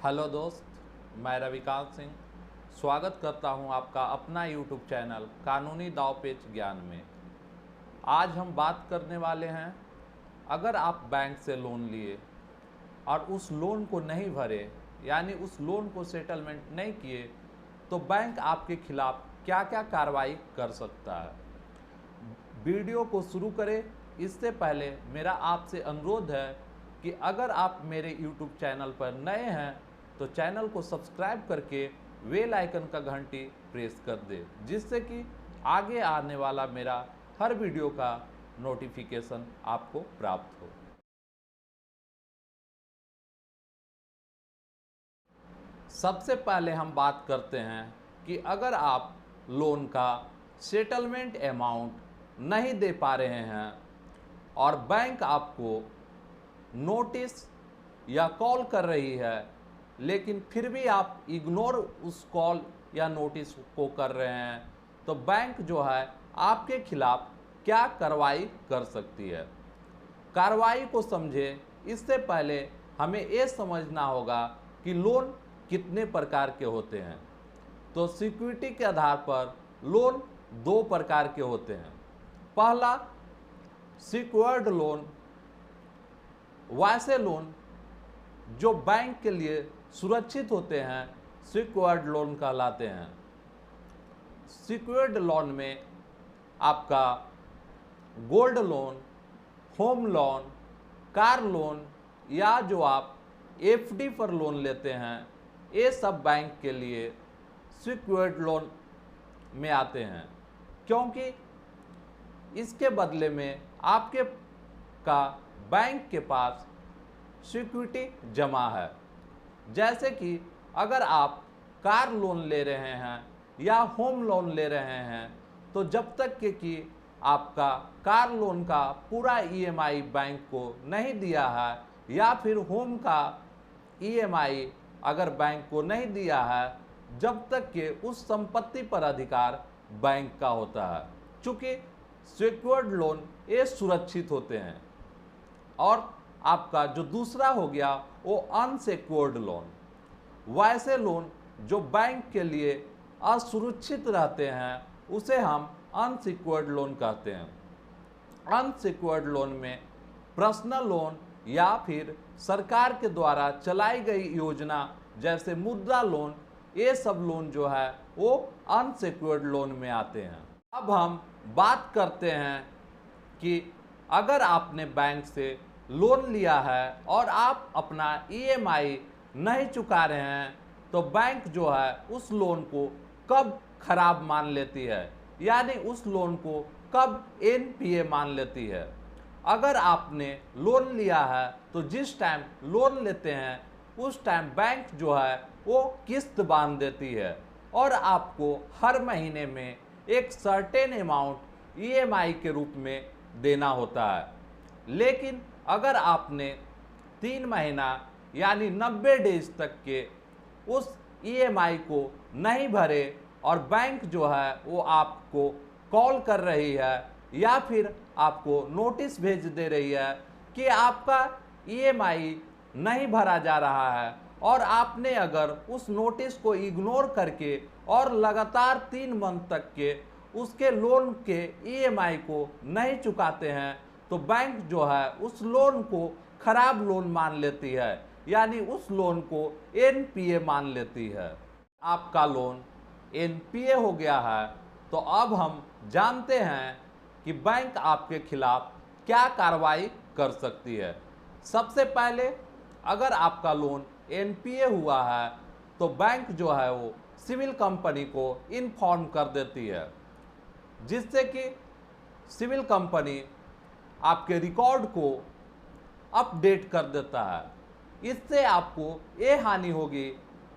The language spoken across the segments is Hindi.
हेलो दोस्त, मैं रविकांत सिंह स्वागत करता हूं आपका अपना यूट्यूब चैनल कानूनी दावपेच ज्ञान में। आज हम बात करने वाले हैं, अगर आप बैंक से लोन लिए और उस लोन को नहीं भरे, यानी उस लोन को सेटलमेंट नहीं किए, तो बैंक आपके खिलाफ क्या क्या कार्रवाई कर सकता है। वीडियो को शुरू करें इससे पहले मेरा आपसे अनुरोध है कि अगर आप मेरे YouTube चैनल पर नए हैं तो चैनल को सब्सक्राइब करके बेल आइकन का घंटी प्रेस कर दे, जिससे कि आगे आने वाला मेरा हर वीडियो का नोटिफिकेशन आपको प्राप्त हो। सबसे पहले हम बात करते हैं कि अगर आप लोन का सेटलमेंट अमाउंट नहीं दे पा रहे हैं और बैंक आपको नोटिस या कॉल कर रही है, लेकिन फिर भी आप इग्नोर उस कॉल या नोटिस को कर रहे हैं, तो बैंक जो है आपके खिलाफ क्या कार्रवाई कर सकती है। कार्रवाई को समझे इससे पहले हमें ये समझना होगा कि लोन कितने प्रकार के होते हैं। तो सिक्योरिटी के आधार पर लोन दो प्रकार के होते हैं। पहला सिक्योर्ड लोन, वैसे लोन जो बैंक के लिए सुरक्षित होते हैं सिक्योर्ड लोन कहलाते हैं। सिक्योर्ड लोन में आपका gold loan, home loan, car loan या जो आप एफडी पर लोन लेते हैं, ये सब बैंक के लिए सिक्योर्ड लोन में आते हैं, क्योंकि इसके बदले में आपके का बैंक के पास सिक्योरिटी जमा है। जैसे कि अगर आप कार लोन ले रहे हैं या होम लोन ले रहे हैं, तो जब तक कि आपका कार लोन का पूरा ईएमआई बैंक को नहीं दिया है या फिर होम का ईएमआई अगर बैंक को नहीं दिया है, जब तक कि उस संपत्ति पर अधिकार बैंक का होता है। चूँकि सिक्योर्ड लोन ये सुरक्षित होते हैं। और आपका जो दूसरा हो गया वो अनसिक्योर्ड लोन, वैसे लोन जो बैंक के लिए असुरक्षित रहते हैं, उसे हम अनसिक्योर्ड लोन कहते हैं। अनसिक्योर्ड लोन में पर्सनल लोन या फिर सरकार के द्वारा चलाई गई योजना जैसे मुद्रा लोन, ये सब लोन जो है वो अनसिक्योर्ड लोन में आते हैं। अब हम बात करते हैं कि अगर आपने बैंक से लोन लिया है और आप अपना ईएमआई नहीं चुका रहे हैं, तो बैंक जो है उस लोन को कब खराब मान लेती है, यानी उस लोन को कब एनपीए मान लेती है। अगर आपने लोन लिया है तो जिस टाइम लोन लेते हैं उस टाइम बैंक जो है वो किस्त बांध देती है और आपको हर महीने में एक सर्टेन अमाउंट ईएमआई के रूप में देना होता है। लेकिन अगर आपने 3 महीना यानी 90 डेज तक के उस ईएमआई को नहीं भरे और बैंक जो है वो आपको कॉल कर रही है या फिर आपको नोटिस भेज दे रही है कि आपका ईएमआई नहीं भरा जा रहा है, और आपने अगर उस नोटिस को इग्नोर करके और लगातार 3 मंथ तक के उसके लोन के ईएमआई को नहीं चुकाते हैं, तो बैंक जो है उस लोन को खराब लोन मान लेती है, यानी उस लोन को एनपीए मान लेती है। आपका लोन एनपीए हो गया है, तो अब हम जानते हैं कि बैंक आपके खिलाफ क्या कार्रवाई कर सकती है। सबसे पहले अगर आपका लोन एनपीए हुआ है तो बैंक जो है वो सिविल कंपनी को इन्फॉर्म कर देती है, जिससे कि सिविल कंपनी आपके रिकॉर्ड को अपडेट कर देता है। इससे आपको ये हानि होगी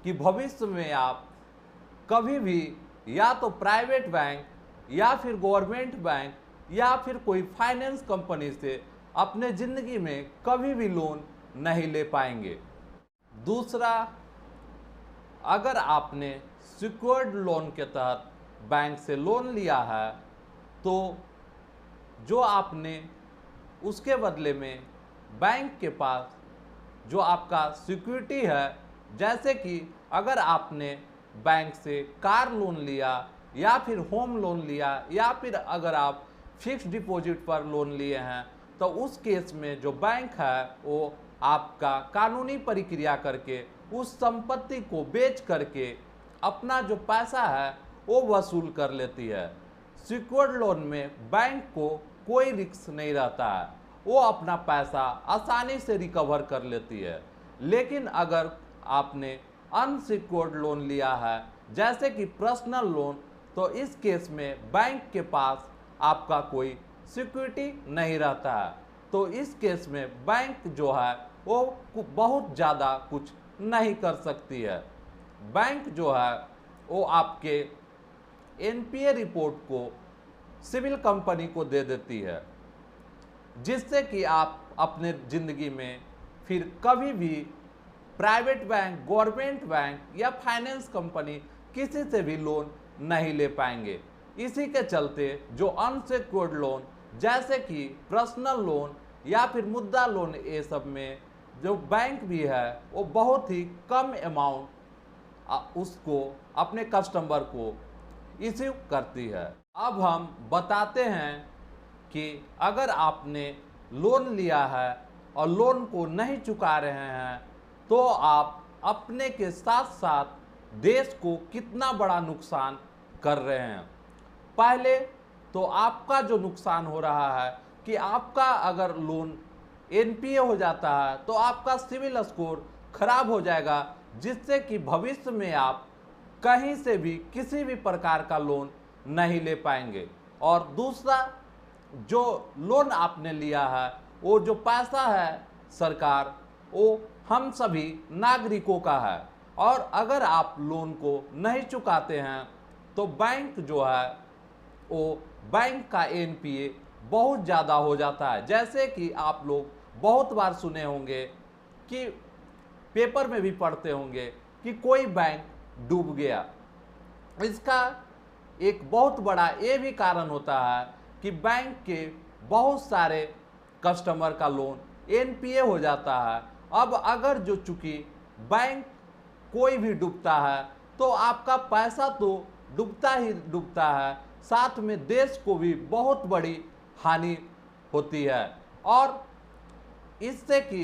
कि भविष्य में आप कभी भी या तो प्राइवेट बैंक या फिर गवर्नमेंट बैंक या फिर कोई फाइनेंस कंपनी से अपने ज़िंदगी में कभी भी लोन नहीं ले पाएंगे। दूसरा, अगर आपने सिक्योर्ड लोन के तहत बैंक से लोन लिया है, तो जो आपने उसके बदले में बैंक के पास जो आपका सिक्योरिटी है जैसे कि अगर आपने बैंक से कार लोन लिया या फिर होम लोन लिया या फिर अगर आप फिक्स डिपॉजिट पर लोन लिए हैं, तो उस केस में जो बैंक है वो आपका कानूनी प्रक्रिया करके उस संपत्ति को बेच करके अपना जो पैसा है वो वसूल कर लेती है। सिक्योर्ड लोन में बैंक को कोई रिस्क नहीं रहता है, वो अपना पैसा आसानी से रिकवर कर लेती है। लेकिन अगर आपने अनसिक्योर्ड लोन लिया है जैसे कि पर्सनल लोन, तो इस केस में बैंक के पास आपका कोई सिक्योरिटी नहीं रहता है। तो इस केस में बैंक जो है वो बहुत ज़्यादा कुछ नहीं कर सकती है। बैंक जो है वो आपके एनपीए रिपोर्ट को सिविल कंपनी को दे देती है, जिससे कि आप अपने ज़िंदगी में फिर कभी भी प्राइवेट बैंक, गवर्नमेंट बैंक या फाइनेंस कंपनी किसी से भी लोन नहीं ले पाएंगे। इसी के चलते जो अनसिक्योर्ड लोन जैसे कि पर्सनल लोन या फिर मुद्रा लोन, ये सब में जो बैंक भी है वो बहुत ही कम अमाउंट उसको अपने कस्टमर को इश्यू करती है। अब हम बताते हैं कि अगर आपने लोन लिया है और लोन को नहीं चुका रहे हैं, तो आप अपने के साथ साथ देश को कितना बड़ा नुकसान कर रहे हैं। पहले तो आपका जो नुकसान हो रहा है कि आपका अगर लोन एनपीए हो जाता है तो आपका सिविल स्कोर खराब हो जाएगा, जिससे कि भविष्य में आप कहीं से भी किसी भी प्रकार का लोन नहीं ले पाएंगे। और दूसरा, जो लोन आपने लिया है वो जो पैसा है सरकार, वो हम सभी नागरिकों का है, और अगर आप लोन को नहीं चुकाते हैं तो बैंक जो है वो बैंक का एनपीए बहुत ज़्यादा हो जाता है। जैसे कि आप लोग बहुत बार सुने होंगे कि पेपर में भी पढ़ते होंगे कि कोई बैंक डूब गया। इसका एक बहुत बड़ा ये भी कारण होता है कि बैंक के बहुत सारे कस्टमर का लोन एनपीए हो जाता है। अब अगर जो चूंकि बैंक कोई भी डूबता है तो आपका पैसा तो डूबता ही डूबता है, साथ में देश को भी बहुत बड़ी हानि होती है, और इससे कि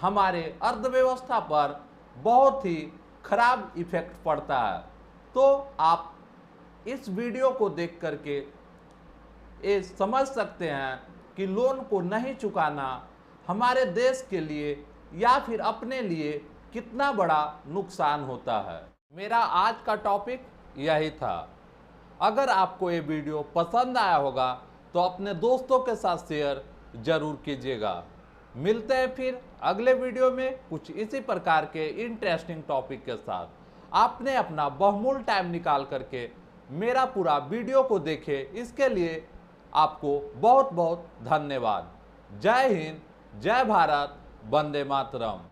हमारे अर्थव्यवस्था पर बहुत ही खराब इफेक्ट पड़ता है। तो आप इस वीडियो को देख करके ये समझ सकते हैं कि लोन को नहीं चुकाना हमारे देश के लिए या फिर अपने लिए कितना बड़ा नुकसान होता है। मेरा आज का टॉपिक यही था। अगर आपको ये वीडियो पसंद आया होगा तो अपने दोस्तों के साथ शेयर जरूर कीजिएगा। मिलते हैं फिर अगले वीडियो में कुछ इसी प्रकार के इंटरेस्टिंग टॉपिक के साथ। आपने अपना बहुमूल्य टाइम निकाल करके मेरा पूरा वीडियो को देखे, इसके लिए आपको बहुत बहुत धन्यवाद। जय हिंद, जय भारत, वंदे मातरम।